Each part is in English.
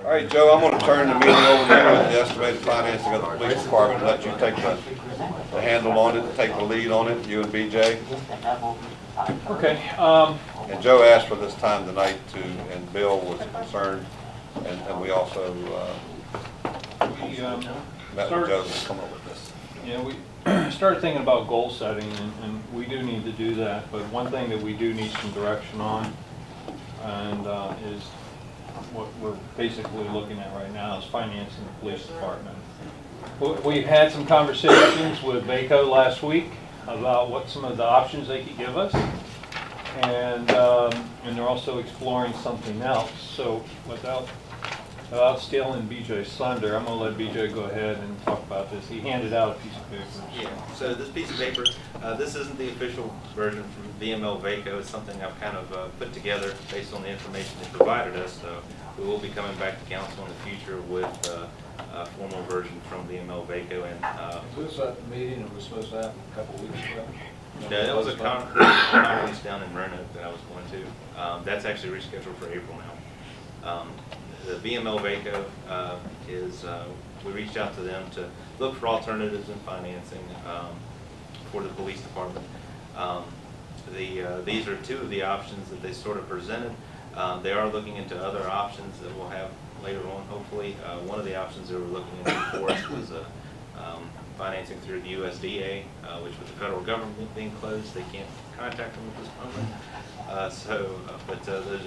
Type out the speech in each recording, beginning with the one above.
All right, Joe, I'm gonna turn the meeting over to you with the estimated financing of the police department, let you take the handle on it, take the lead on it, you and BJ. Okay, And Joe asked for this time tonight to, and Bill was concerned, and we also, we met with Joe to come up with this. yeah, we started thinking about goal setting, and we do need to do that, but one thing that we do need some direction on, and is what we're basically looking at right now is financing the police department. We've had some conversations with VACO last week about what some of the options they could give us, and they're also exploring something else. So without stealing BJ's thunder, I'm going to let BJ go ahead and talk about this. He handed out a piece of paper. Yeah, so this piece of paper, this isn't the official version from VML VACO. It's something I've kind of put together based on the information they provided us. So we will be coming back to council in the future with a formal version from VML VACO. And Is this that meeting that was supposed to happen a couple of weeks ago? no, that was a conference down in Roanoke that I was going to. That's actually rescheduled for April now. The VML VACO we reached out to them to look for alternatives in financing for the police department. These are two of the options that they sort of presented. They are looking into other options that we'll have later on, hopefully. One of the options they were looking into for us was financing through the USDA, which with the federal government being closed, they can't contact them at this moment. Those are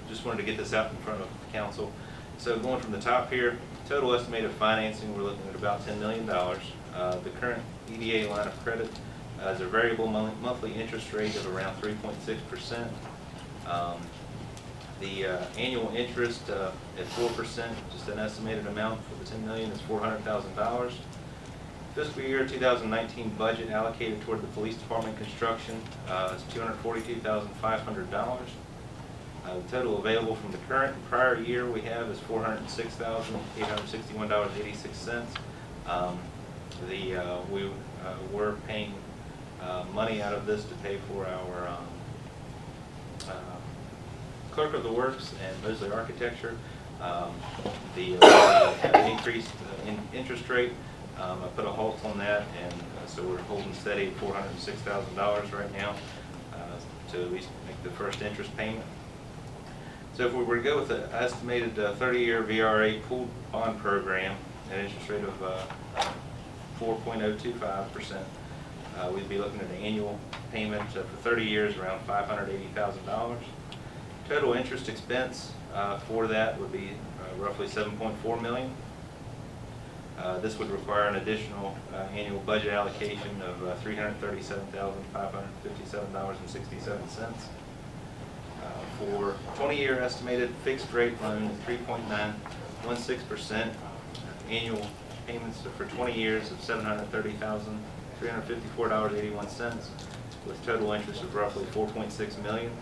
just wanted to get this out in front of the council. So going from the top here, total estimated financing, we're looking at about $10 million. The current EDA line of credit is a variable monthly interest rate of around 3.6%. The annual interest at 4%, just an estimated amount for the $10 million is $400,000. Fiscal year 2019 budget allocated toward the police department construction is $242,500. The total available from the current and prior year we have is $406,861.86. We're paying money out of this to pay for our clerk of the works and mostly architecture. The increased interest rate, I put a halt on that, and so we're holding steady at $406,000 right now to at least make the first interest payment. So if we were to go with the estimated 30-year VRA pooled bond program at an interest rate of 4.025%, we'd be looking at an annual payment for 30 years around $580,000. Total interest expense for that would be roughly $7.4 million. This would require an additional annual budget allocation of $337,557.67. For 20-year estimated fixed rate loan at 3.916%, annual payments for 20 years of $730,354.81, with total interest of roughly $4.6 million.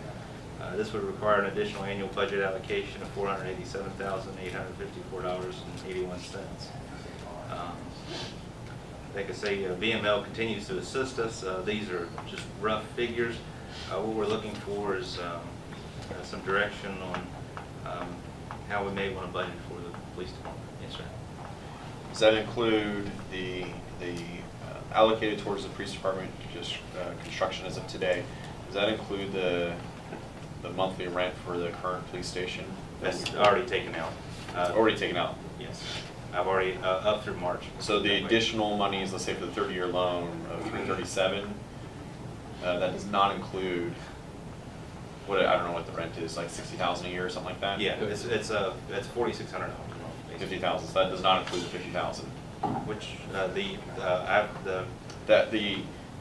This would require an additional annual budget allocation of $487,854.81. Like I say, VML continues to assist us. These are just rough figures. What we're looking for is some direction on how we may want to budget for the police department. Yes, sir. Does that include the allocated towards the police department, just construction as of today? Does that include the monthly rent for the current police station? That's already taken out. Already taken out? Yes. I've already, up through March. So the additional monies, let's say for the 30-year loan of $337, that does not include, I don't know what the rent is, like $60,000 a year or something like that? Yeah, it's $4,600. $50,000, so that does not include the $50,000. Which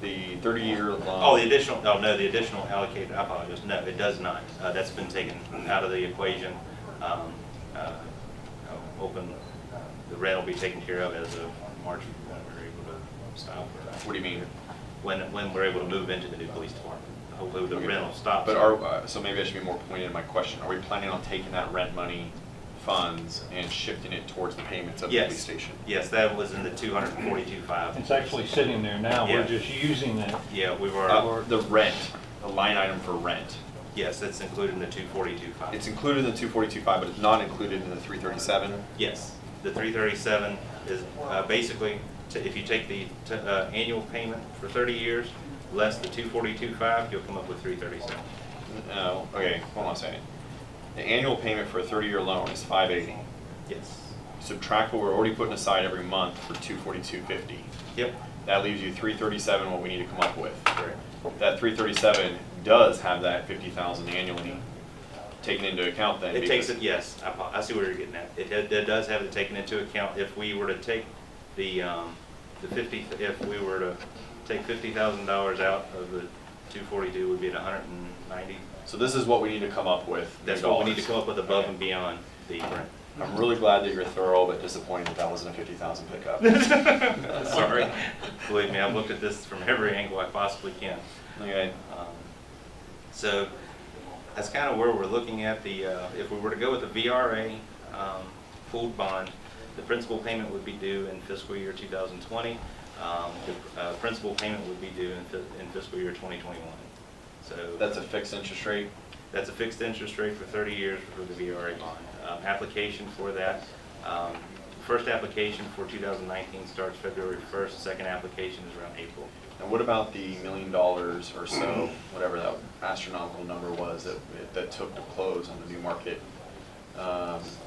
The 30-year loan. Oh, the additional. Oh no, the additional allocated. I apologize. No, it does not. That's been taken out of the equation. The rent will be taken care of as of March when we're able to stop. What do you mean? When we're able to move into the new police department, hopefully the rent will stop. But so maybe I should be more pointed in my question. Are we planning on taking that rent money funds and shifting it towards the payments of the police station? Yes, that was in the $242,500. It's actually sitting there now. Yeah. We're just using that. Yeah, we've already. The rent, the line item for rent. Yes, that's included in the 242.5. It's included in the 242.5, but it's not included in the 337? Yes, the 337 is basically, if you take the annual payment for 30 years, less the 242.5, you'll come up with 337. No, okay, hold on a second. The annual payment for a 30-year loan is $580. Yes. Subtract what we're already putting aside every month for $242.50. Yep. That leaves you $337, what we need to come up with. Correct. That $337 does have that $50,000 annually taken into account then. It takes because- it, yes, I see where you're getting at. It does have it taken into account. If we were to take the 50, if we were to take $50,000 out of the 242, would be at 190. So this is what we need to come up with. That's what we need to come up with above and beyond the grant. I'm really glad that you're thorough, but disappointed that wasn't a $50,000 pickup. Sorry. Believe me, I've looked at this from every angle I possibly can. Okay. So that's kind of where we're looking at the, if we were to go with the VRA pooled bond, the principal payment would be due in fiscal year 2020. The principal payment would be due in fiscal year 2021. So That's a fixed interest rate? that's a fixed interest rate for 30 years for the VRA bond. Application for that, first application for 2019 starts February 1st. Second application is around April. And what about the $1 million or so, whatever that astronomical number was that took to close on the new market,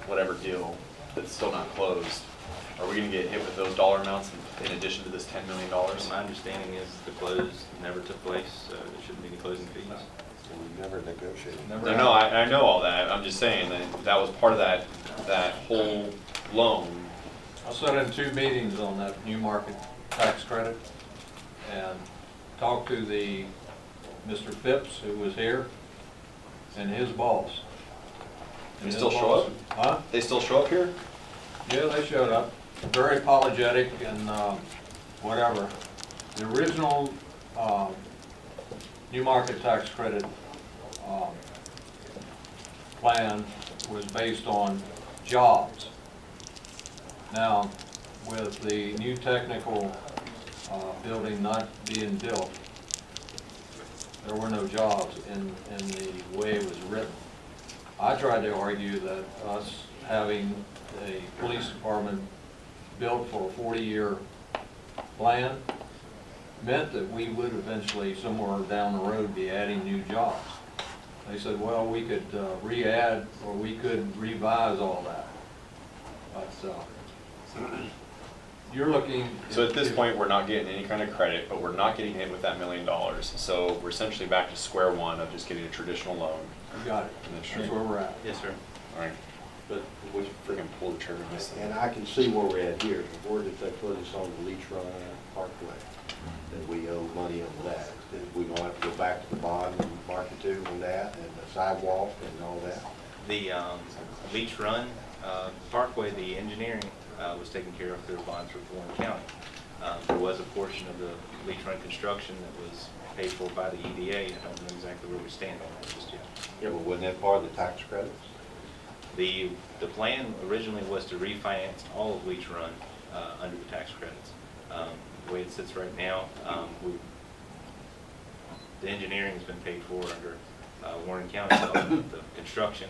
whatever deal that's still not closed? Are we going to get hit with those dollar amounts in addition to this $10 million? My understanding is the close never took place, so there shouldn't be any closing fees. We never negotiated. No, I know all that. I'm just saying that was part of that whole loan. I sat in 2 meetings on that new market tax credit and talked to the Mr. Phipps, who was here, and his boss. They still show up? Huh? They still show up here? Yeah, they showed up, very apologetic and whatever. The original new market tax credit plan was based on jobs. Now, with the new technical building not being built, there were no jobs in the way it was written. I tried to argue that us having a police department built for a 40-year plan meant that we would eventually, somewhere down the road, be adding new jobs. They said, well, we could re-add or we could revise all that. But you're looking... So at this point, we're not getting any kind of credit, but we're not getting hit with that $1 million. So we're essentially back to square one of just getting a traditional loan. You got it. That's where we're at. Yes, sir. All right. But which, Freaking pull the trigger on this thing. and I can see where we're at here, but where did they put us on the Leach Run Parkway? That we owe money on that. That we gonna have to go back to the bond market too on that, and the sidewalk and all that? The Beach Run Parkway, the engineering was taken care of through a bond through Warren County. There was a portion of the Beach Run construction that was paid for by the EDA. I don't know exactly where we stand on that just yet. Yeah, but wasn't that part of the tax credits? The plan originally was to refinance all of Leach Run under the tax credits. The way it sits right now, the engineering has been paid for under Warren County, so the construction,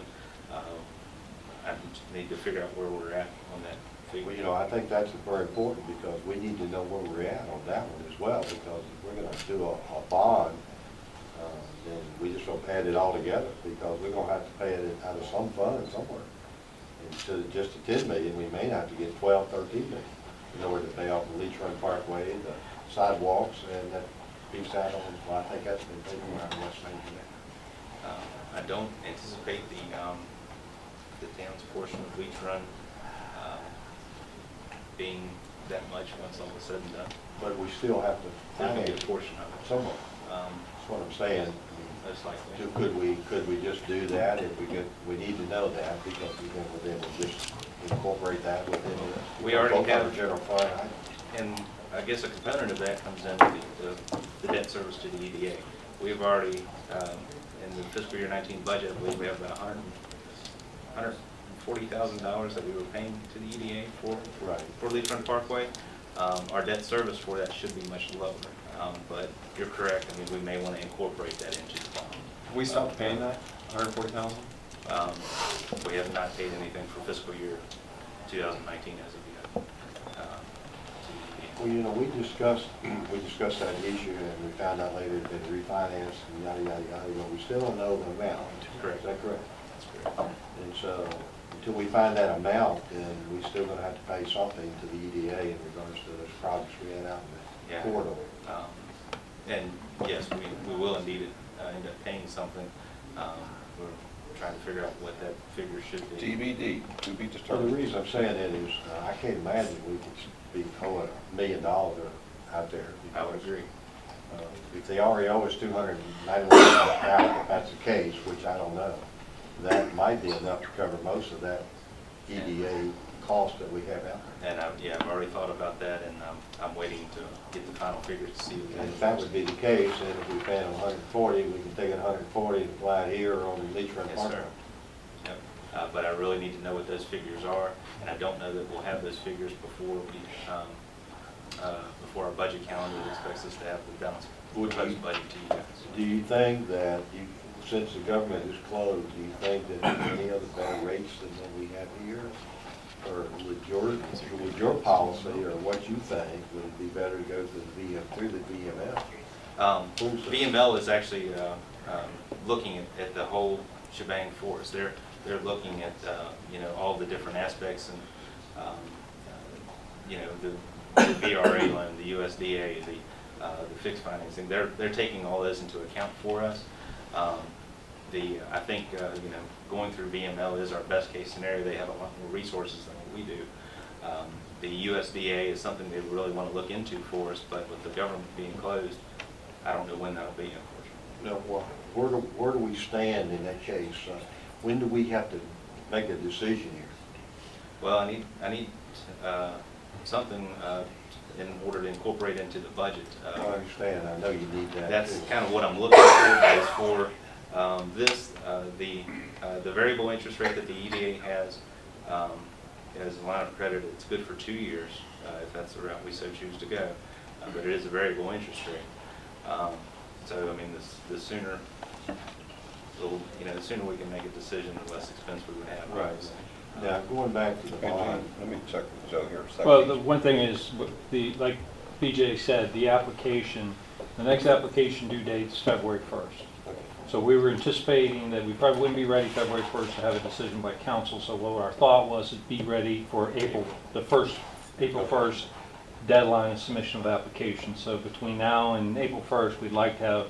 I need to figure out where we're at on that figure. Well, you know, I think that's very important because we need to know where we're at on that one as well, because if we're gonna do a bond, then we just don't add it all together, because we're gonna have to pay it out of some fund somewhere. Instead of just the 10 million, we may have to get 12, 13 million in order to pay off the Leach Run Parkway, the sidewalks, and that piece out on, well, I think that's been taken around what's thinking that. I don't anticipate the town's portion of Leach Run being that much once all is said and done. But we still have to There's going to finance be a portion of it, somewhere. That's what I'm saying. most likely. Could we just do that if we need to know that, because we then we'll just incorporate that within the. We already both our have- general fund items. And I guess a component of that comes in the debt service to the EDA. We've already, in the fiscal year 19 budget, I believe we have about $140,000 that we were paying to the EDA Right. for Leach Run Parkway. Our debt service for that should be much lower, but you're correct. I mean, we may want to incorporate that into the bond. We stopped paying that, 140,000? We have not paid anything for fiscal year 2019 as of yet. Well, you know, we discussed that issue, and we found out later that it refinanced and yada, yada, yada, but we still don't know the amount. Correct. Is that correct? That's correct. And so, until we find that amount, then we still gonna have to pay something to the EDA in regards to those projects we had out in Yeah. the corridor. And yes, we will indeed end up paying something. We're trying to figure out what that figure should be. TBD, to be So the determined. reason I'm saying that is, I can't imagine we could be owing $1 million out there. I would agree. If they already owe us $291,000, if that's the case, which I don't know, that might be enough to cover most of that EDA cost that we have out there. And I've already thought about that, and I'm waiting to get the final figures to see what And if that would be the case, then if we pay them 140, we can take it 140 and apply it here on the Leach Run Yes, Park. sir. Yep. But I really need to know what those figures are, and I don't know that we'll have those figures before before our budget calendar expects us to have the balance proposed budget to you guys. Do you think that, since the government is closed, do you think that there's any other better rates than what we have here? Or with your policy, or what you think, would it be better to go through the VML? VML is actually looking at the whole shebang for us. They're looking at all the different aspects, and the VRA loan, the USDA, the fixed financing. They're taking all those into account for us. I think going through VML is our best case scenario. They have a lot more resources than what we do. The USDA is something they really want to look into for us, but with the government being closed, I don't know when that'll be, unfortunately. Now, where do we stand in that case? When do we have to make a decision here? Well, I need something in order to incorporate into the budget. I understand, I know you need that. That's too. kind of what I'm looking for, is for the variable interest rate that the EDA has as a line of credit. It's good for 2 years, if that's the route we so choose to go, but it is a variable interest rate. So, I mean, the sooner, the sooner we can make a decision, the less expense we would have. Right. Now, going back to the bond, Let me check with Joe here a second. Well, the one thing is, like BJ said, the next application due date is February 1st. So we were anticipating that we probably wouldn't be ready February 1st to have a decision by council. So what our thought was to be ready for April 1st deadline of submission of application. So between now and April 1st, we'd like to have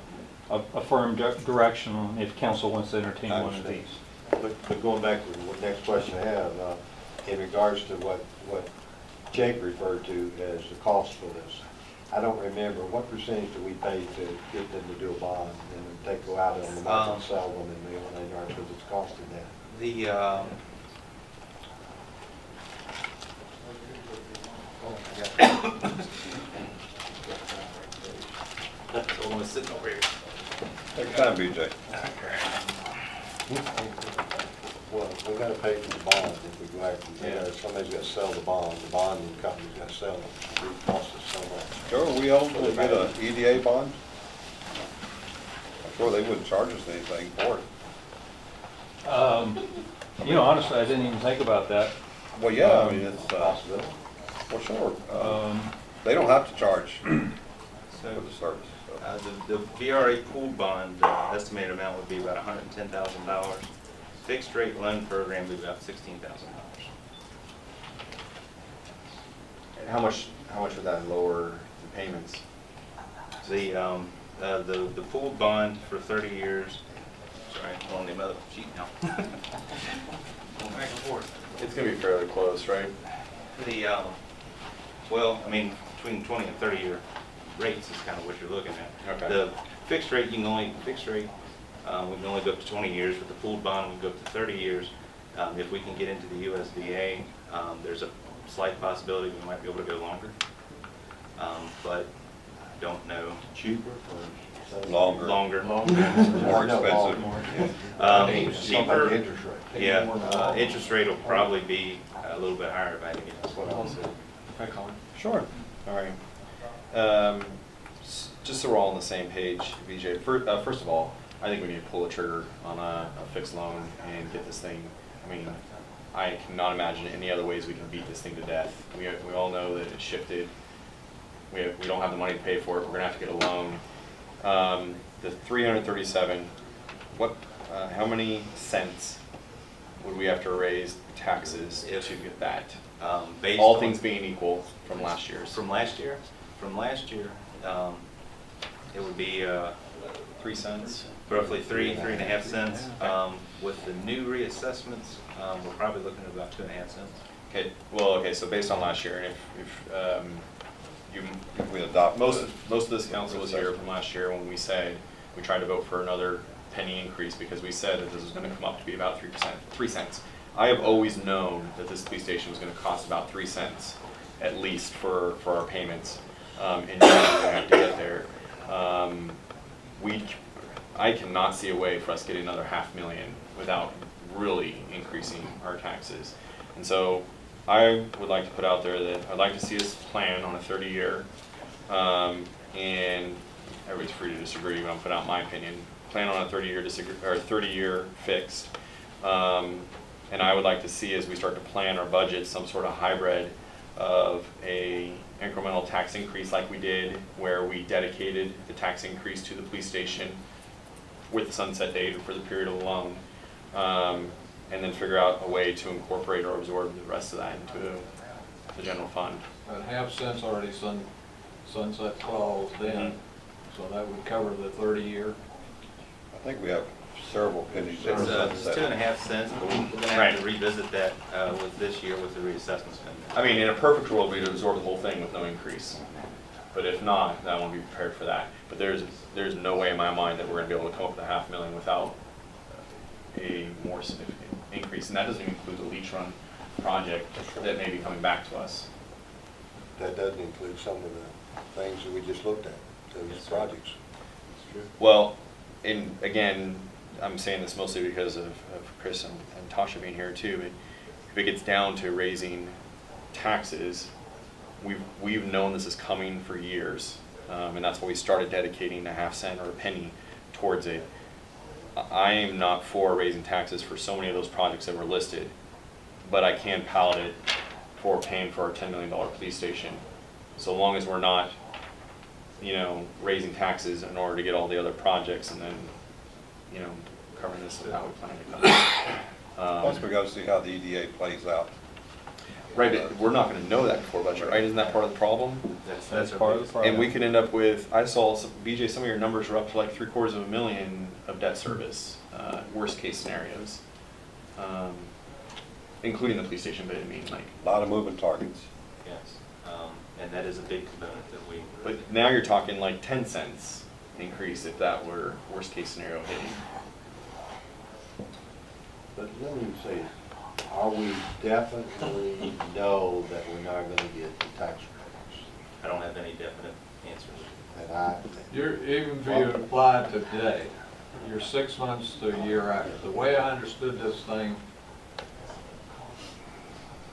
a firm direction on if council wants to entertain I one of understand. these. But going back to the next question I have, in regards to what Jake referred to as the cost for this, I don't remember, what percentage do we pay to get them to do a bond and then go out on the market and sell them in the online yard, because it's costing that? The the one that's sitting over here. Take your time, BJ. Well, we gotta pay for the bond if we go after, somebody's gotta sell the bonding company's gotta sell it, it costs us so much. Joe, are we eligible to get an EDA bond? I'm sure they wouldn't charge us anything for it. Honestly, I didn't even think about that. Well, yeah, I mean, it's, Possibility. well, sure. They don't have to charge for So the service. So. the VRA pooled bond estimated amount would be about $110,000. Fixed rate loan program would be about $16,000. And how much would that lower the payments? The pooled bond for 30 years, sorry, I'm on the other sheet now. Back and forth. It's gonna be fairly close, right? Well, I mean, between 20 and 30 year rates is kind of what you're looking at. Okay. The fixed rate, we can only go up to 20 years. With the pooled bond, we can go up to 30 years. If we can get into the USDA, there's a slight possibility we might be able to go longer. But I don't know. Cheaper or? Longer. Longer. More No, expensive. Cheaper. The interest rate. Yeah, interest rate will probably be a little bit higher if I had to guess. That's what I'll say. Hi, Colin. Sure. All right. Just so we're all on the same page, VJ, first of all, I think we need to pull the trigger on a fixed loan and get this thing, I mean, I cannot imagine any other ways we can beat this thing to death. We all know that it shifted. We don't have the money to pay for it. We're gonna have to get a loan. The 337, how many cents would we have to raise taxes to get that? Based All on- things being equal from last year's. From last year, it would be 3 cents. roughly 3.5 cents. With the new reassessments, we're probably looking at about 2.5 cents. Okay, so based on last year, and If we adopt. most of this council was here from last year when we said, we tried to vote for another penny increase because we said that this was gonna come up to be about 3 cents. I have always known that this police station was gonna cost about 3 cents, at least for our payments, and you have to get there. I cannot see a way for us getting another $500,000 without really increasing our taxes. And so I would like to put out there that I'd like to see us plan on a 30-year, and everybody's free to disagree, but I'm putting out my opinion. Plan on a 30-year fixed. And I would like to see, as we start to plan our budget, some sort of hybrid of a incremental tax increase like we did, where we dedicated the tax increase to the police station with the sunset date for the period of the loan, and then figure out a way to incorporate or absorb the rest of that into the general fund. That half cent's already sunset clause then, so that would cover the 30-year. I think we have several pennies. It's 2.5 cents, but we're gonna have Right. to revisit that with this year with the reassessments. I mean, in a perfect world, we'd absorb the whole thing with no increase. But if not, then I want to be prepared for that. But there's no way in my mind that we're gonna be able to come up with $500,000 without a more significant increase. And that doesn't include the leach run project that may be coming back to us. That doesn't include some of the things that we just looked at, those Yes, sir. projects. Well, and again, I'm saying this mostly because of Chris and Tasha being here too, but if it gets down to raising taxes, we've known this is coming for years, and that's why we started dedicating a half cent or a penny towards it. I am not for raising taxes for so many of those projects that were listed, but I can pallet it for paying for our $10 million police station, so long as we're not, raising taxes in order to get all the other projects and then, covering this with how we plan to cover. Plus, we gotta see how the EDA plays out. Right, but we're not gonna know that before budget, right? Isn't that part of the problem? That's part of the problem. And we could end up with, I saw, BJ, some of your numbers are up to like $750,000 of debt service, worst case scenarios. Including the police station, but I mean, like, A lot of moving targets. Yes, and that is a big component that we. but now you're talking like 10 cents increase if that were worst case scenario hitting. But let me say, are we definitely know that we're not gonna get the tax credits? I don't have any definite answers. And Even if you apply it today, you're 6 months to a year out. The way I understood this thing,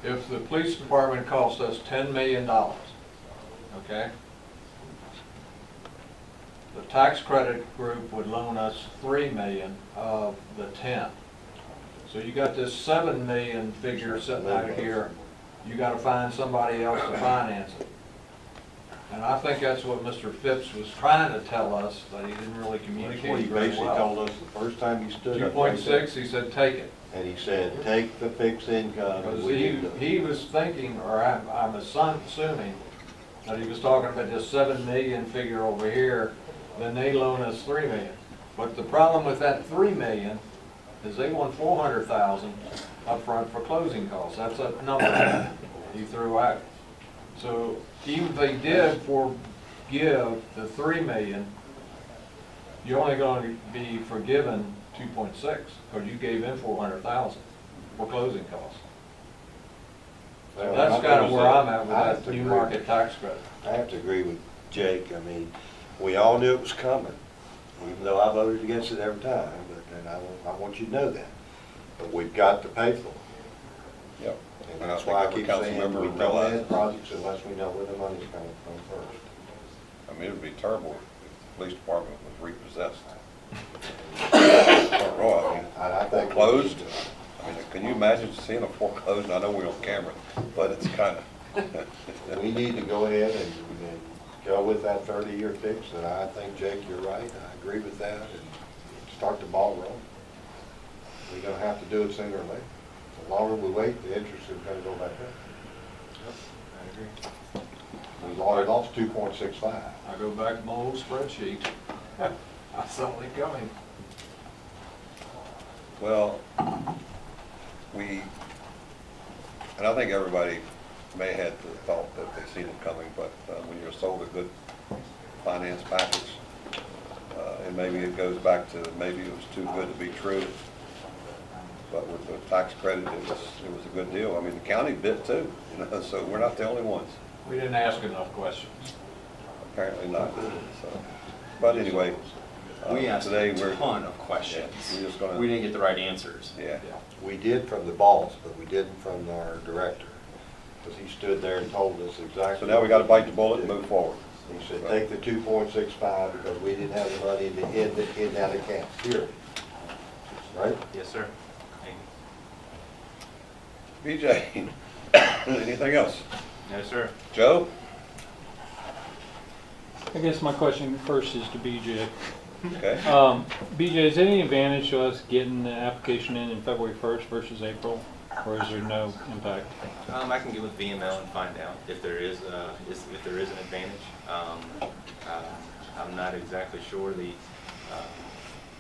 if the police department cost us $10 million, okay? The tax credit group would loan us $3 million of the 10. So you got this $7 million figure sitting out here, you gotta find somebody else to finance it. And I think that's what Mr. Phipps was trying to tell us, but he didn't really That's what he communicate very basically well. told us the first time he stood up. there. 2.6, he said, take it. And he said, take the fixed income. and Because we need to- he was thinking, or I'm assuming, that he was talking about this 7 million figure over here, then they loan us 3 million. But the problem with that 3 million is they want 400,000 upfront for closing costs. That's a number he threw out. So even if they did forgive the 3 million, you're only going to be forgiven 2.6, because you gave in 400,000 for closing costs. So Well, that's I kind of where I'm at with I have that to new agree. market tax credit. I have to agree with Jake. I mean, we all knew it was coming, even though I voted against it every time, but then I want you to know that. But we've got to pay for it. Yep. And And that's think why I every keep council saying member we would don't realize add it. projects unless we know where the money's coming from first. I mean, it would be terrible if the police department was repossessed. Roy, I mean, I think. foreclosed. I mean, can you imagine seeing a foreclosed? I know we're on camera, but it's kind of. We need to go ahead and go with that 30-year fix, and I think, Jake, you're right, I agree with that, and start the ball rolling. We're gonna have to do it sooner or later. The longer we wait, the interest is gonna go back up. I agree. We've already lost 2.65. I go back to my old spreadsheet. I saw it coming. Well, and I think everybody may have the thought that they've seen it coming, but when you're sold a good finance package, and maybe it goes back to maybe it was too good to be true, but with the tax credit, it was a good deal. I mean, the county bit too, so we're not the only ones. We didn't ask enough questions. Apparently not. So, but anyway, We asked today a we're ton of questions. we're just gonna. We didn't get the right answers. Yeah. We did from the boss, but we didn't from our director, because he stood there and told us exactly. So now we got to bite the bullet and move forward. He said, take the 2.65 because we didn't have the money in that account, period. Right? Yes, sir. Thank BJ, anything else? you. No, sir. Joe? I guess my question first is to BJ. Okay. BJ, is there any advantage to us getting the application in February 1st versus April, or is there no impact? I can get with VML and find out if there is an advantage. I'm not exactly sure.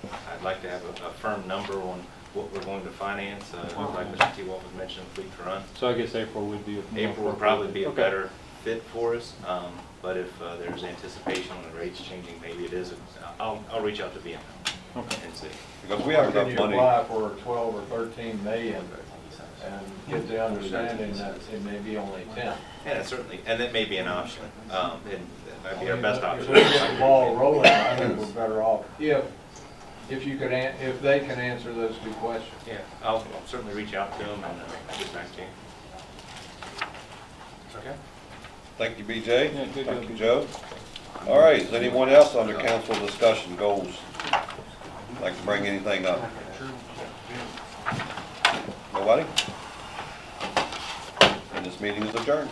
I'd like to have a firm number on what we're going to finance. Like Mr. T. Wolf was mentioning, fleet to run. So I guess April would be. April would probably be a Okay. better fit for us. But if there's anticipation on the rates changing, maybe it is. I'll reach out to VML Okay. and see. Because we have Can enough you money. apply for 12 or 13 million and get the understanding that it may be only 10? Yeah, that's certainly, and that may be an option. And that might be our best option. If we get the ball rolling, I think we're better off if you could, if they can answer those two questions. Yeah, I'll certainly reach out to them and get back to you. Okay. Thank you, BJ. Yeah, good Thank you, job, Joe. All right, is anyone else under council discussion goals like to bring anything up? Nobody? And this meeting is adjourned.